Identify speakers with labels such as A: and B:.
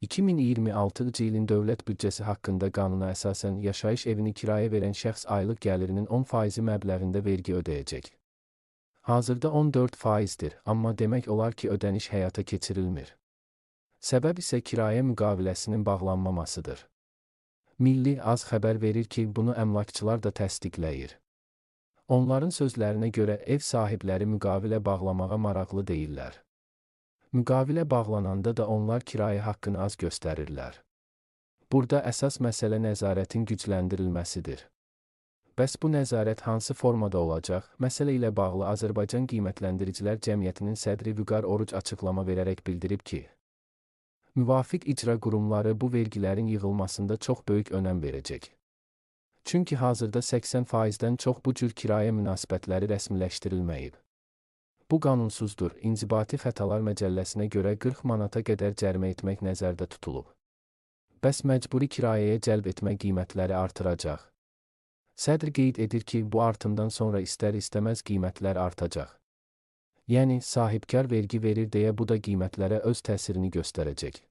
A: 2026-cı ilin dövlət büdcəsi haqqında qanuna əsasən yaşayış evini kirayə verən şəxs aylıq gəlirinin 10% məbləğində vergi ödəyəcək. Hazırda 14%dir, amma demək olar ki, ödəniş həyata keçirilmir. Səbəb isə kirayə müqaviləsinin bağlanmamasıdır. Milli Az xəbər verir ki, bunu əmlakçılar da təsdiqləyir. Onların sözlərinə görə ev sahibləri müqavilə bağlamağa maraqlı deyillər. Müqavilə bağlananda da onlar kirayə haqqını az göstərirlər. Burada əsas məsələ nəzarətin gücləndirilməsidir. Bəs bu nəzarət hansı formada olacaq? Məsələ ilə bağlı Azərbaycan Qiymətləndiricilər Cəmiyyətinin sədri Vüqar Oruc açıqlama verərək bildirib ki, müvafiq icra qurumları bu vergilərin yığılmasında çox böyük önəm verəcək. Çünki hazırda 80%-dən çox bu cür kirayə münasibətləri rəsmiləşdirilməyib. Bu qanunsuzdur. İnzibati Xətalar Məcəlləsinə görə 40 manata qədər cərimə etmək nəzərdə tutulub. Bəs məcburi kirayəyə cəlb etmə qiymətləri artıracaq. Sədr qeyd edir ki, bu artımdan sonra istər-istəməz qiymətlər artacaq. Yəni, sahibkar vergi verir deyə bu da qiymətlərə öz təsirini göstərəcək.